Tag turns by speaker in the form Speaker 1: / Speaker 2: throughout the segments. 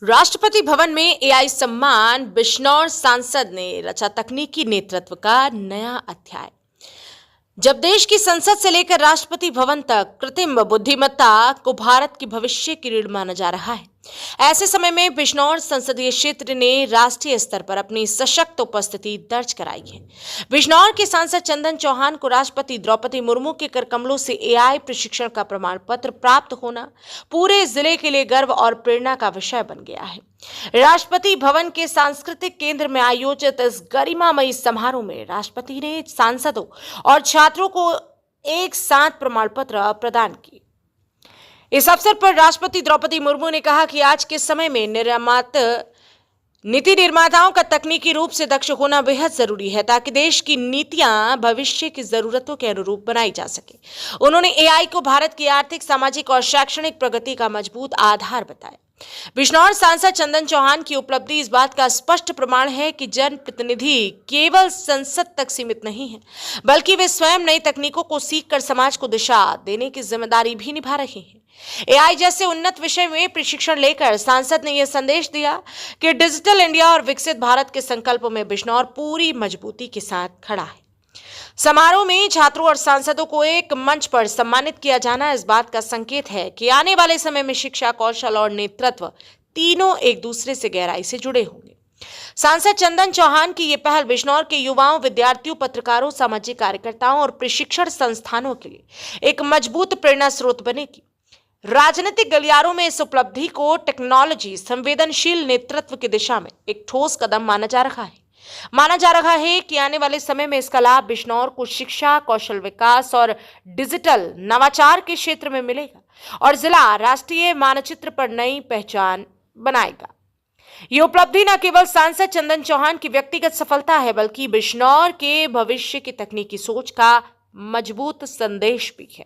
Speaker 1: राष्ट्रपति भवन में एआई सम्मान बिश्नौर सांसद ने रचा तकनीकी नेतृत्व का नया अध्याय। जब देश की संसद से लेकर राष्ट्रपति भवन तक कृत्रिम बुद्धिमत्ता को भारत के भविष्य की रीढ़ माना जा रहा है, ऐसे समय में बिश्नौर संसदीय क्षेत्र ने राष्ट्रीय स्तर पर अपनी सशक्त उपस्थिति दर्ज कराई है। बिश्नौर के सांसद चंदन चौहान को राष्ट्रपति द्रौपदी मुर्मू के करकमलों से एआई प्रशिक्षण का प्रमाण पत्र प्राप्त होना पूरे जिले के लिए गर्व और प्रेरणा का विषय बन गया है। राष्ट्रपति भवन के सांस्कृतिक केंद्र में आयोजित इस गरिमामयी समारोह में राष्ट्रपति ने सांसदों और छात्रों को एक साथ प्रमाण पत्र प्रदान किए। इस अवसर पर राष्ट्रपति द्रौपदी मुर्मू ने कहा कि आज के समय में नीति निर्माताओं का तकनीकी रूप से दक्ष होना बेहद जरूरी है ताकि देश की नीतियां भविष्य की जरूरतों के अनुरूप बनाई जा सके। उन्होंने एआई को भारत की आर्थिक, सामाजिक और शैक्षणिक प्रगति का मजबूत आधार बताया। बिश्नौर सांसद चंदन चौहान की उपलब्धि इस बात का स्पष्ट प्रमाण है कि जनप्रतिनिधि केवल संसद तक सीमित नहीं है, बल्कि वे स्वयं नई तकनीकों को सीखकर समाज को दिशा देने की जिम्मेदारी भी निभा रहे हैं। एआई जैसे उन्नत विषय में प्रशिक्षण लेकर सांसद ने यह संदेश दिया कि डिजिटल इंडिया और विकसित भारत के संकल्प में बिश्नौर पूरी मजबूती के साथ खड़ा है। समारोह में छात्रों और सांसदों को एक मंच पर सम्मानित किया जाना इस बात का संकेत है कि आने वाले समय में शिक्षा, कौशल और नेतृत्व तीनों एक दूसरे से गहराई से जुड़े होंगे। सांसद चंदन चौहान की ये पहल बिश्नौर के युवाओं, विद्यार्थियों, पत्रकारों, सामाजिक कार्यकर्ताओं और प्रशिक्षण संस्थानों के लिए एक मजबूत प्रेरणा स्रोत बनेगी। राजनीतिक गलियारों में इस उपलब्धि को टेक्नोलॉजी संवेदनशील नेतृत्व की दिशा में एक ठोस कदम माना जा रहा है कि आने वाले समय में इसका लाभ बिश्नौर को शिक्षा, कौशल विकास और डिजिटल नवाचार के क्षेत्र में मिलेगा और जिला राष्ट्रीय मानचित्र पर नई पहचान बनाएगा। ये उपलब्धि न केवल सांसद चंदन चौहान की व्यक्तिगत सफलता है, बल्कि बिश्नौर के भविष्य की तकनीकी सोच का मजबूत संदेश भी है।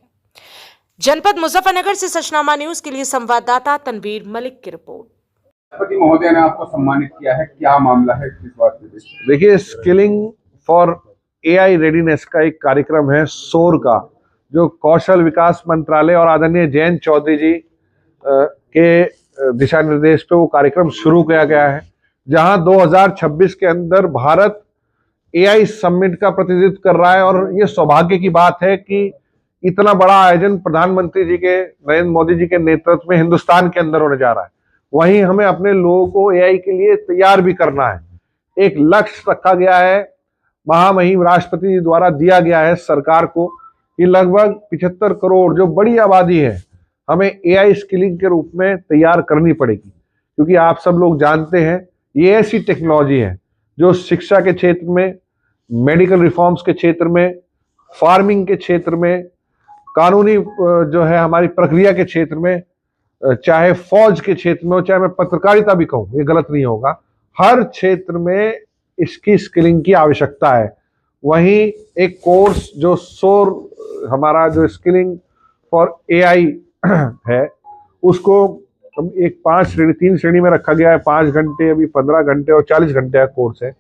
Speaker 1: जनपद मुजफ्फरनगर से सचनामा न्यूज के लिए संवाददाता तनवीर मलिक की रिपोर्ट।
Speaker 2: राष्ट्रपति महोदय ने आपको सम्मानित किया है, क्या मामला है, किस बात में?
Speaker 3: देखिए, स्किलिंग फॉर एआई रेडीनेस का एक कार्यक्रम है सोर का, जो कौशल विकास मंत्रालय और आदरणीय जयंत चौधरी जी के दिशा निर्देश पे वो कार्यक्रम शुरू किया गया है, जहां 2026 के अंदर भारत एआई समिट का प्रतिनिधित्व कर रहा है। और ये सौभाग्य की बात है कि इतना बड़ा आयोजन प्रधानमंत्री जी के, नरेंद्र मोदी जी के नेतृत्व में हिंदुस्तान के अंदर होने जा रहा है। वहीं हमें अपने लोगों को एआई के लिए तैयार भी करना है। एक लक्ष्य रखा गया है, महामहिम राष्ट्रपति जी द्वारा दिया गया है सरकार को, कि लगभग 75 करोड़ जो बड़ी आबादी है हमें एआई स्किलिंग के रूप में तैयार करनी पड़ेगी। क्योंकि आप सब लोग जानते हैं ये ऐसी टेक्नोलॉजी है जो शिक्षा के क्षेत्र में, मेडिकल रिफॉर्म्स के क्षेत्र में, फार्मिंग के क्षेत्र में, कानूनी जो है हमारी प्रक्रिया के क्षेत्र में, चाहे फौज के क्षेत्र में हो, चाहे मैं पत्रकारिता भी कहूँ, ये गलत नहीं होगा, हर क्षेत्र में इसकी स्किलिंग की आवश्यकता है। वहीं एक कोर्स जो सोर, हमारा जो स्किलिंग फॉर एआई है, उसको एक 3 श्रेणी में रखा गया है। 5 घंटे, अभी 15 घंटे और 40 घंटे का कोर्स है।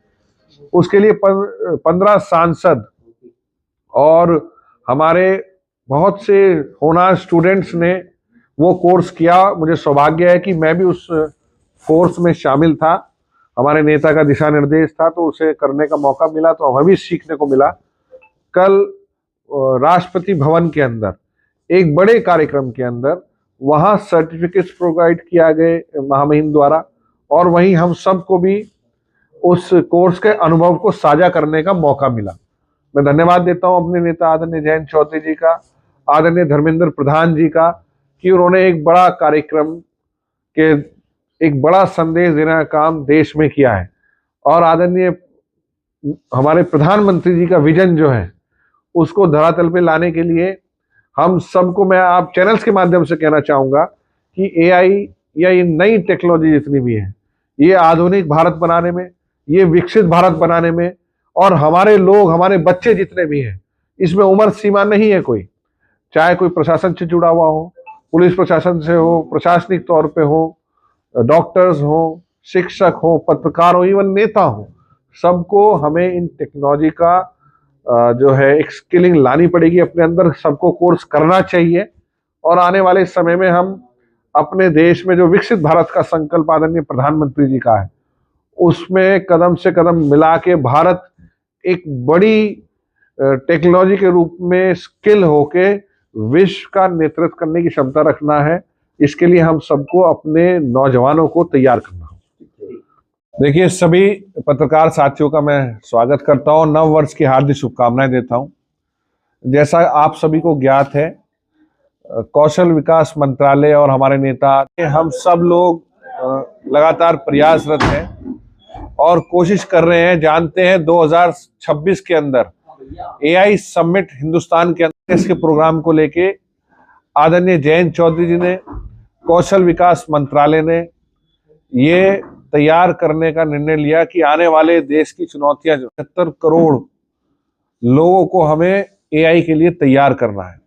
Speaker 3: उसके लिए 15 सांसद और हमारे बहुत से होनहार स्टूडेंट्स ने वो कोर्स किया। मुझे सौभाग्य है कि मैं भी उस कोर्स में शामिल था। हमारे नेता का दिशा निर्देश था तो उसे करने का मौका मिला, तो हमें भी सीखने को मिला। कल राष्ट्रपति भवन के अंदर एक बड़े कार्यक्रम के अंदर वहाँ सर्टिफिकेट्स प्रोवाइड किया गए महामहिम द्वारा, और वहीं हम सबको भी उस कोर्स के अनुभव को साझा करने का मौका मिला। मैं धन्यवाद देता हूं अपने नेता आदरणीय जयंत चौधरी जी का, आदरणीय धर्मेंद्र प्रधान जी का, कि उन्होंने एक बड़ा कार्यक्रम के एक बड़ा संदेश देने का काम देश में किया है। और आदरणीय हमारे प्रधानमंत्री जी का विजन जो है उसको धरातल पे लाने के लिए हम सबको, मैं आप चैनल्स के माध्यम से कहना चाहूँगा कि एआई या ये नई टेक्नोलॉजी जितनी भी है, ये आधुनिक भारत बनाने में, ये विकसित भारत बनाने में, और हमारे लोग, हमारे बच्चे जितने भी हैं, इसमें उम्र सीमा नहीं है कोई, चाहे कोई प्रशासन से जुड़ा हुआ हो, पुलिस प्रशासन से हो, प्रशासनिक तौर पे हो, डॉक्टर्स हो, शिक्षक हो, पत्रकार हो, इवन नेता हो, सबको हमें इन टेक्नोलॉजी का जो है एक स्किलिंग लानी पड़ेगी अपने अंदर। सबको कोर्स करना चाहिए और आने वाले समय में हम अपने देश में जो विकसित भारत का संकल्प आदरणीय प्रधानमंत्री जी का है, उसमें कदम से कदम मिला के भारत एक बड़ी टेक्नोलॉजी के रूप में स्किल होके विश्व का नेतृत्व करने की क्षमता रखना है। इसके लिए हम सबको अपने नौजवानों को तैयार करना है। देखिए, सभी पत्रकार साथियों का मैं स्वागत करता हूं, नव वर्ष की हार्दिक शुभकामनाएं देता हूं। जैसा आप सभी को ज्ञात है, कौशल विकास मंत्रालय और हमारे नेता, हम सब लोग लगातार प्रयासरत हैं और कोशिश कर रहे हैं। जानते हैं 2026 के अंदर एआई समिट हिंदुस्तान के अंदर इसके प्रोग्राम को लेके आदरणीय जयंत चौधरी जी ने, कौशल विकास मंत्रालय ने ये तैयार करने का निर्णय लिया कि आने वाले देश की चुनौतियां, 70 करोड़ लोगों को हमें एआई के लिए तैयार करना है।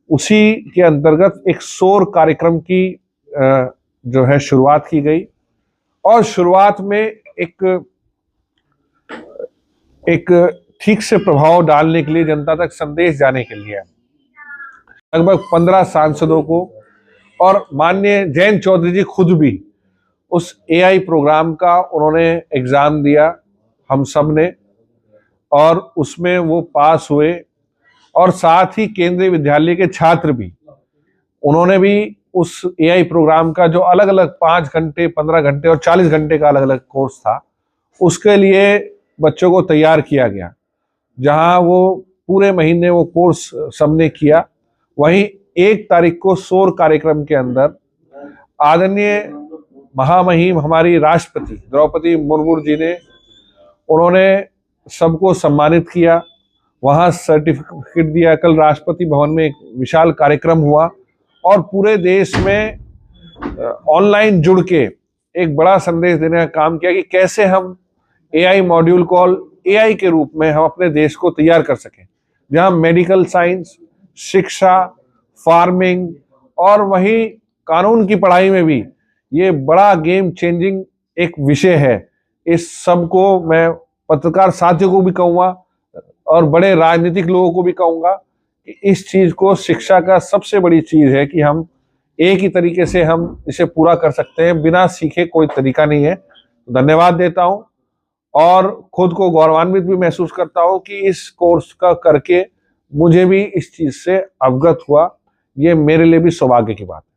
Speaker 3: उसी के अंतर्गत एक सौर कार्यक्रम की जो है शुरुआत की गई और शुरुआत में एक ठीक से प्रभाव डालने के लिए, जनता तक संदेश जाने के लिए लगभग 15 सांसदों को और माननीय जयंत चौधरी जी खुद भी उस एआई प्रोग्राम का उन्होंने एग्जाम दिया, हम सब ने, और उसमें वो पास हुए। और साथ ही केंद्रीय विद्यालय के छात्र भी, उन्होंने भी उस एआई प्रोग्राम का जो अलग अलग 5 घंटे, 15 घंटे और 40 घंटे का अलग अलग कोर्स था, उसके लिए बच्चों को तैयार किया गया। जहां वो पूरे महीने वो कोर्स सबने किया। वहीं 1 तारीख को सौर कार्यक्रम के अंदर आदरणीय महामहिम हमारी राष्ट्रपति द्रौपदी मुर्मू जी ने, उन्होंने सबको सम्मानित किया, वहां सर्टिफिकेट दिया। कल राष्ट्रपति भवन में एक विशाल कार्यक्रम हुआ और पूरे देश में ऑनलाइन जुड़ के एक बड़ा संदेश देने का काम किया कि कैसे हम एआई मॉड्यूल को एआई के रूप में हम अपने देश को तैयार कर सकें, जहां मेडिकल साइंस, शिक्षा, फार्मिंग और वहीं कानून की पढ़ाई में भी ये बड़ा गेम चेंजिंग एक विषय है। इस सब को मैं पत्रकार साथियों को भी कहूँगा और बड़े राजनीतिक लोगों को भी कहूँगा कि इस चीज को, शिक्षा का सबसे बड़ी चीज है कि हम एक ही तरीके से हम इसे पूरा कर सकते हैं, बिना सीखे कोई तरीका नहीं है। धन्यवाद देता हूं और खुद को गौरवान्वित भी महसूस करता हूं कि इस कोर्स का करके मुझे भी इस चीज से अवगत हुआ। ये मेरे लिए भी सौभाग्य की बात है।